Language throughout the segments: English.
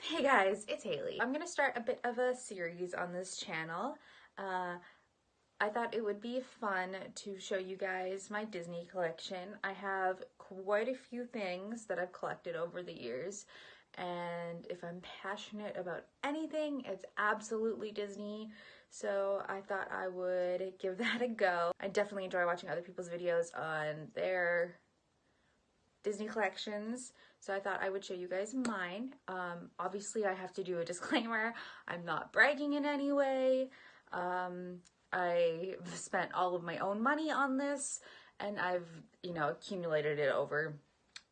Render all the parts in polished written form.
Hey guys, it's Haley. I'm gonna start a bit of a series on this channel. I thought it would be fun to show you guys my Disney collection. I have quite a few things that I've collected over the years, and if I'm passionate about anything, it's absolutely Disney. So I thought I would give that a go. I definitely enjoy watching other people's videos on their Disney collections, so I thought I would show you guys mine. Obviously I have to do a disclaimer. I'm not bragging in any way. I've spent all of my own money on this, and I've, accumulated it over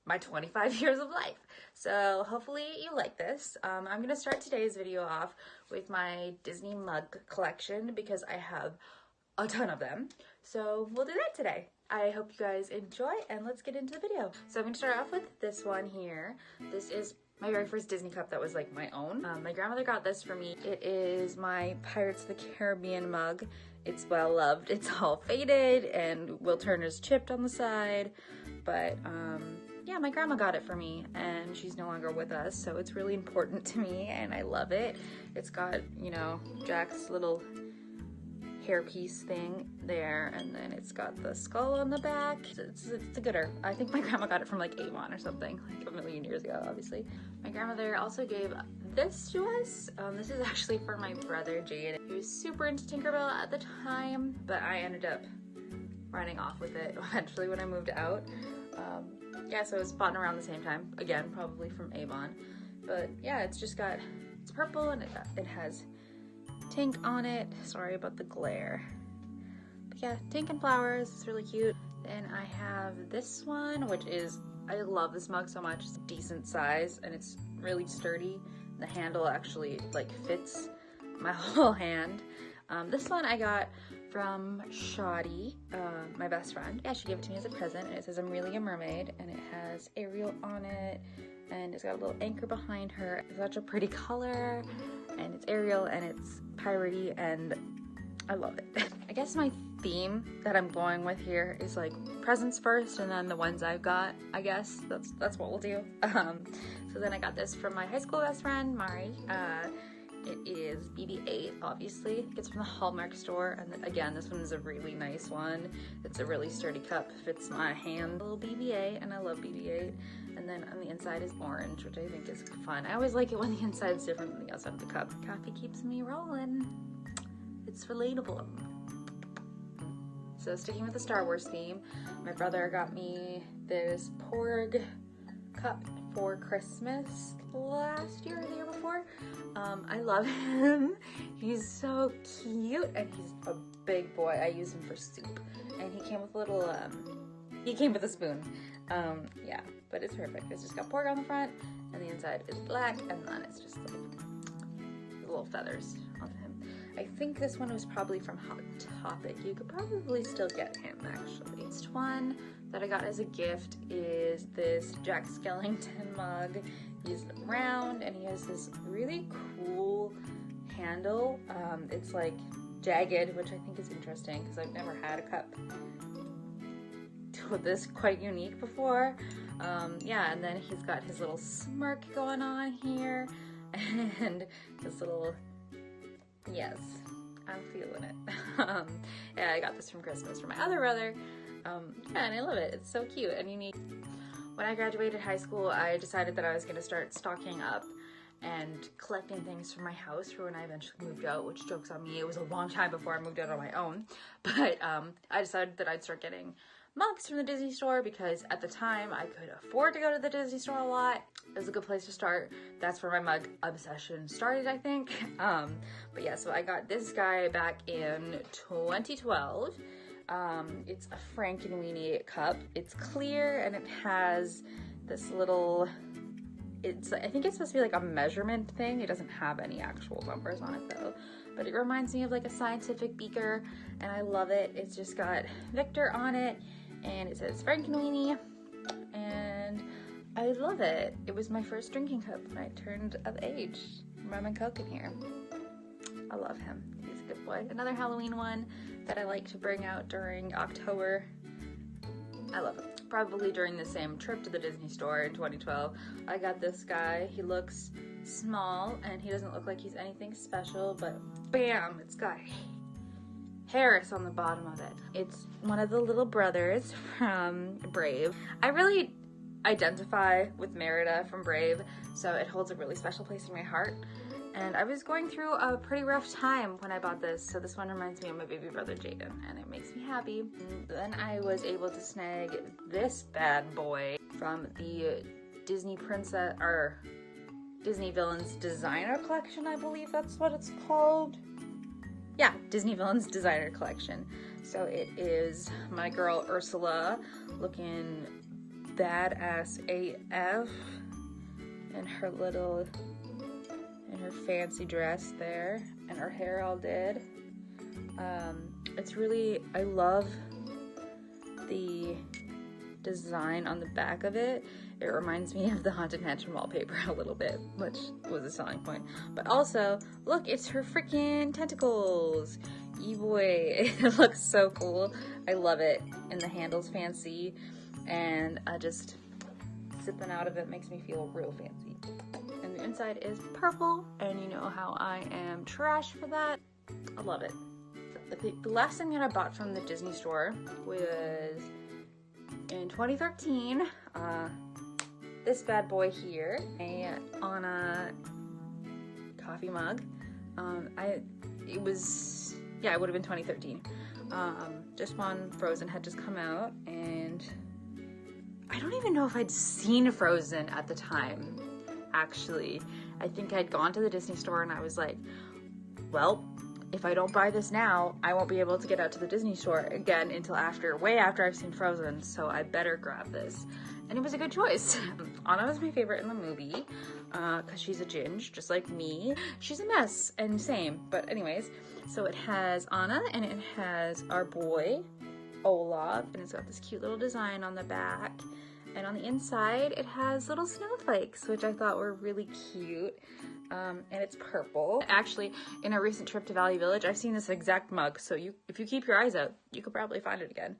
my 25 years of life. So hopefully you like this. I'm gonna start today's video off with my Disney mug collection because I have a ton of them. So we'll do that today. I hope you guys enjoy, and let's get into the video. So I'm gonna start off with this one here. This is my very first Disney cup that was like my own. My grandmother got this for me. It is my Pirates of the Caribbean mug. It's well loved. It's all faded and Will Turner's chipped on the side, but yeah, my grandma got it for me and she's no longer with us, so it's really important to me and I love it. It's got, Jack's little hairpiece thing there, and then it's got the skull on the back. It's a gooder. I think my grandma got it from like Avon or something, like a million years ago, obviously. My grandmother also gave this to us. This is actually for my brother Jade. He was super into Tinkerbell at the time, but I ended up running off with it eventually when I moved out. Yeah, so it was bought around the same time, again, probably from Avon. But yeah, it's purple and it has Tink on it. Sorry about the glare. But yeah, Tink and flowers. It's really cute. Then I have this one, which is, I love this mug so much. It's a decent size and it's really sturdy. The handle actually like fits my whole hand. This one I got from Shoddy, my best friend. Yeah, she gave it to me as a present, and it says I'm really a mermaid, and it has Ariel on it, and it's got a little anchor behind her. It's such a pretty color, and it's Ariel, and it's piratey, and I love it. I guess my theme that I'm going with here is like presents first, and then the ones I've got. I guess that's what we'll do. So then I got this from my high school best friend, Mari. It is BB-8, obviously. It's from the Hallmark store, and then, again, this one is a really nice one. It's a really sturdy cup, fits my hand. A little BB-8, and I love BB-8. And then on the inside is orange, which I think is fun. I always like it when the inside's different than the outside of the cup. Coffee keeps me rolling. It's relatable. So sticking with the Star Wars theme, my brother got me this Porg cup for Christmas last year or the year before. I love him. He's so cute and he's a big boy. I use him for soup, and he came with a little he came with a spoon. Yeah, but it's perfect. It's just got pork on the front and the inside is black, and then it's just like little feathers on him. I think this one was probably from Hot Topic. You could probably still get him actually. Next one that I got as a gift is this Jack Skellington mug. He's round and he has this really cool handle. It's like jagged, which I think is interesting because I've never had a cup with this quite unique before. Yeah, and then he's got his little smirk going on here and his little, yes, I'm feeling it. Yeah, I got this from Christmas from my other brother. Yeah, and I love it. It's so cute and unique. When I graduated high school, I decided that I was going to start stocking up and collecting things from my house for when I eventually moved out, which, jokes on me, it was a long time before I moved out on my own. But I decided that I'd start getting mugs from the Disney store because at the time I could afford to go to the Disney store a lot. It was a good place to start. That's where my mug obsession started, I think. But yeah, so I got this guy back in 2012. It's a Frankenweenie cup. It's clear and it has this little, I think it's supposed to be like a measurement thing. It doesn't have any actual numbers on it though, but it reminds me of like a scientific beaker, and I love it. It's just got Victor on it and it says Frankenweenie, and I love it. It was my first drinking cup when I turned of age. Rum and Coke in here. I love him. He's a good boy. Another Halloween one that I like to bring out during October. I love it. Probably during the same trip to the Disney store in 2012, I got this guy. He looks small, and he doesn't look like he's anything special, but bam, it's got Harris on the bottom of it. It's one of the little brothers from Brave. I really identify with Merida from Brave, so it holds a really special place in my heart. And I was going through a pretty rough time when I bought this, so this one reminds me of my baby brother Jaden, and it makes me happy. And then I was able to snag this bad boy from the Disney Princess, or Disney Villains Designer Collection, I believe that's what it's called. Yeah, Disney Villains Designer Collection. So it is my girl Ursula looking badass AF in her little, in her fancy dress there, and her hair all did. It's really, I love the design on the back of it. It reminds me of the Haunted Mansion wallpaper a little bit, which was a selling point. But also, look, it's her freaking tentacles. Boy, it looks so cool. I love it. And the handle's fancy. And just sipping out of it makes me feel real fancy. And the inside is purple, and you know how I am trash for that. I love it. The last thing that I bought from the Disney store was in 2013. This bad boy here, on a coffee mug. It would have been 2013. Just when Frozen had just come out, and I don't even know if I'd seen Frozen at the time, actually. I think I'd gone to the Disney store and I was like, well, if I don't buy this now, I won't be able to get out to the Disney store again until way after I've seen Frozen, so I better grab this. And it was a good choice. Anna was my favorite in the movie, because she's a ginge, just like me. She's a mess, and same, but anyways. So it has Anna, and it has our boy, Olaf, and it's got this cute little design on the back. And on the inside, it has little snowflakes, which I thought were really cute. And it's purple. Actually, in a recent trip to Valley Village, I've seen this exact mug, so if you keep your eyes out, you could probably find it again.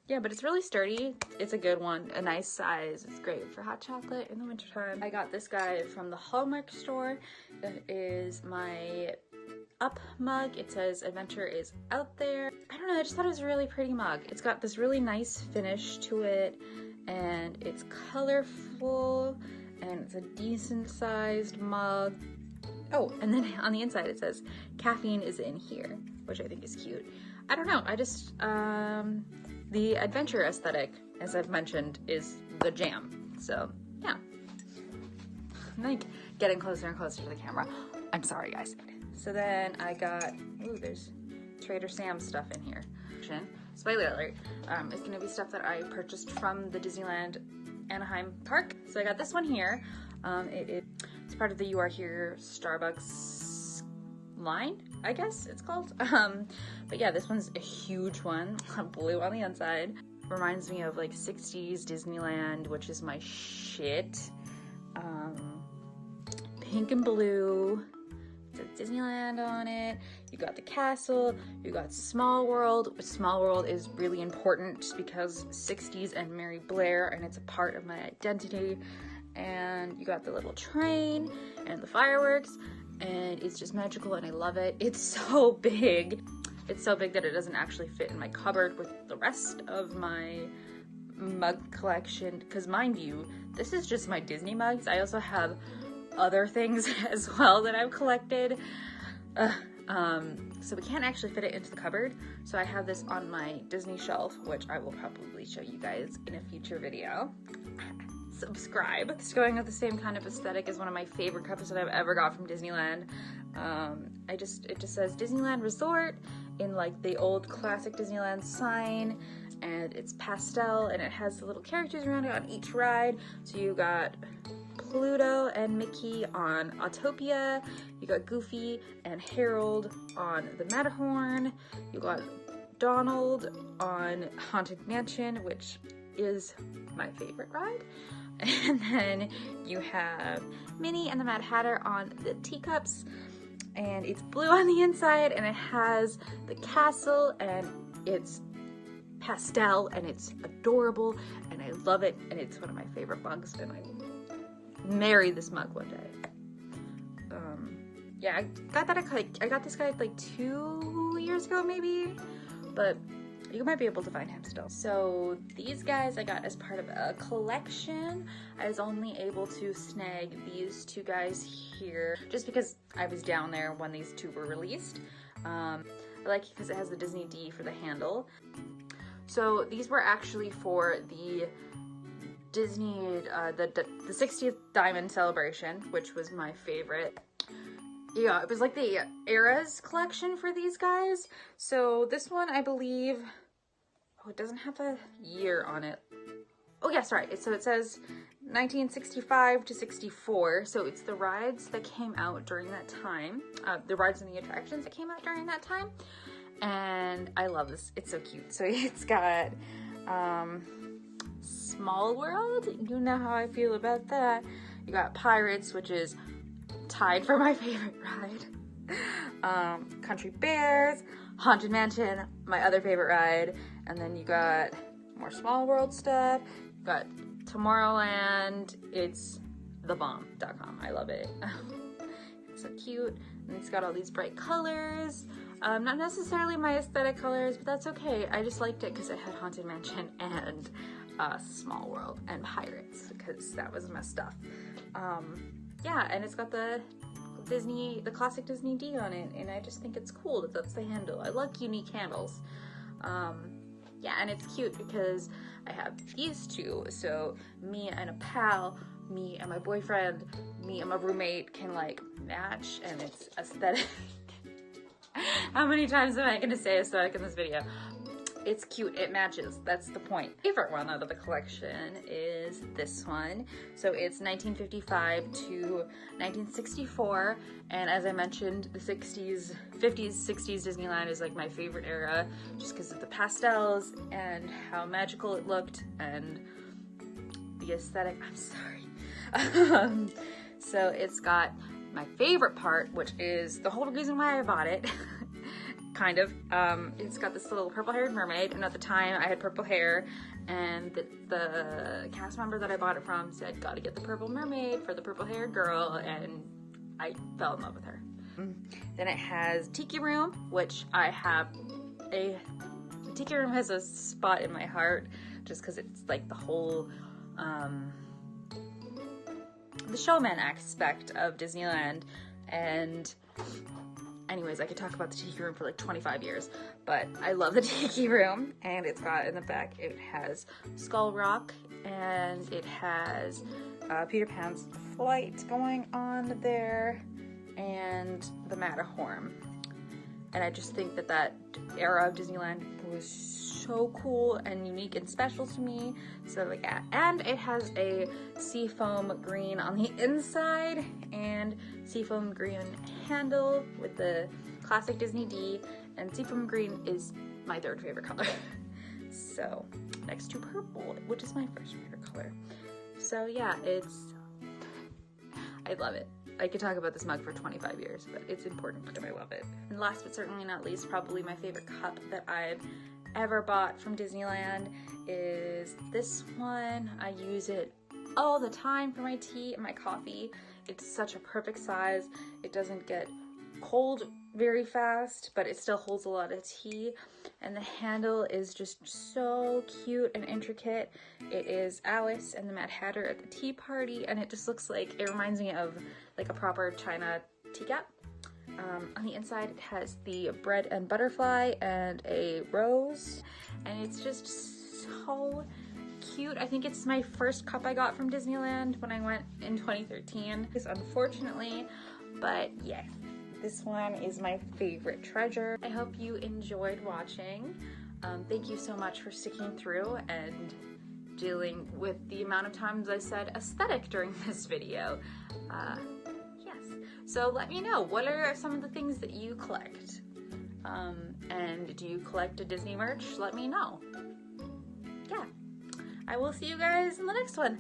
Yeah, but it's really sturdy. It's a good one, a nice size. It's great for hot chocolate in the wintertime. I got this guy from the Hallmark store. That is my Up mug. It says Adventure is out there. I don't know, I just thought it was a really pretty mug. It's got this really nice finish to it, and it's colorful, and it's a decent sized mug. Oh, and then on the inside it says caffeine is in here, which I think is cute. I don't know, I just, the adventure aesthetic, as I've mentioned, is the jam. So, yeah. I'm like getting closer and closer to the camera. I'm sorry, guys. So then I got, ooh, there's Trader Sam's stuff in here. Spoiler alert, it's gonna be stuff that I purchased from the Disneyland Anaheim Park. So I got this one here. It's part of the You Are Here Starbucks line, I guess it's called. But yeah, this one's a huge one, blue on the inside. Reminds me of like 60s Disneyland, which is my shit. Pink and blue. It says Disneyland on it. You got the castle, you got Small World, which Small World is really important just because 60s and Mary Blair, and it's a part of my identity. And you got the little train and the fireworks, and it's just magical and I love it. It's so big. It's so big that it doesn't actually fit in my cupboard with the rest of my mug collection, because mind you, this is just my Disney mugs. I also have other things as well that I've collected. So we can't actually fit it into the cupboard. So I have this on my Disney shelf, which I will probably show you guys in a future video. Subscribe. It's going with the same kind of aesthetic as one of my favorite cups that I've ever got from Disneyland. It just says Disneyland Resort in like the old classic Disneyland sign, and it's pastel, and it has the little characters around it on each ride. So you got Pluto and Mickey on Autopia, you got Goofy and Harold on the Matterhorn, you got Donald on Haunted Mansion, which is my favorite ride, and then you have Minnie and the Mad Hatter on the teacups, and it's blue on the inside, and it has the castle, and it's pastel, and it's adorable, and I love it, and it's one of my favorite mugs, and I will marry this mug one day. yeah, I got this guy like 2 years ago maybe, but you might be able to find him still. So these guys I got as part of a collection. I was only able to snag these two guys here just because I was down there when these two were released. I like it because it has the Disney D for the handle. So these were actually for the Disney, the 60th Diamond Celebration, which was my favorite. Yeah, it was like the Eras collection for these guys. So this one, I believe, oh, it doesn't have a year on it. Oh, yes, right. So it says 1965 to 64. So it's the rides that came out during that time, the rides and the attractions that came out during that time. And I love this. It's so cute. So it's got Small World. You know how I feel about that. You got Pirates, which is tied for my favorite ride. Country Bears, Haunted Mansion, my other favorite ride. And then you got more Small World stuff. You got Tomorrowland. It's thebomb.com. I love it. It's so cute. And it's got all these bright colors. Not necessarily my aesthetic colors, but that's okay. I just liked it because it had Haunted Mansion and Small World and Pirates, because that was my stuff. Yeah, and it's got the classic Disney D on it, and I just think it's cool that that's the handle. I like unique handles. Yeah, and it's cute because I have these two, so me and a pal, me and my boyfriend, me and my roommate can like match, and it's aesthetic. How many times am I gonna say aesthetic in this video? It's cute, it matches, that's the point. Favorite one out of the collection is this one. So it's 1955 to 1964, and as I mentioned, the 50s, 60s Disneyland is like my favorite era, just because of the pastels and how magical it looked and the aesthetic. I'm sorry. So it's got my favorite part, which is the whole reason why I bought it. Kind of. It's got this little purple-haired mermaid, and at the time I had purple hair, and the cast member that I bought it from said, gotta get the purple mermaid for the purple-haired girl, and I fell in love with her. Then it has Tiki Room, which I have the Tiki Room has a spot in my heart, just because it's like the whole, the showman aspect of Disneyland, and anyways, I could talk about the Tiki Room for like 25 years, but I love the Tiki Room, and it's got in the back, it has Skull Rock, and it has Peter Pan's flight going on there, and the Matterhorn. And I just think that that era of Disneyland was so cool and unique and special to me. So like, yeah. And it has a seafoam green on the inside and seafoam green handle with the classic Disney D, and seafoam green is my third favorite color. So next to purple, which is my first favorite color. So yeah, I love it. I could talk about this mug for 25 years, but it's important and I love it. And last but certainly not least, probably my favorite cup that I've ever bought from Disneyland is this one. I use it all the time for my tea and my coffee. It's such a perfect size. It doesn't get cold very fast, but it still holds a lot of tea. And the handle is just so cute and intricate. It is Alice and the Mad Hatter at the tea party, and it just looks like, it reminds me of like a proper China teacup. On the inside it has the bread and butterfly and a rose, and it's just so cute. I think it's my first cup I got from Disneyland when I went in 2013, unfortunately, but yes. This one is my favorite treasure. I hope you enjoyed watching. Thank you so much for sticking through and dealing with the amount of times I said aesthetic during this video. Yes, so let me know, what are some of the things that you collect? And do you collect a Disney merch? Let me know. Yeah, I will see you guys in the next one.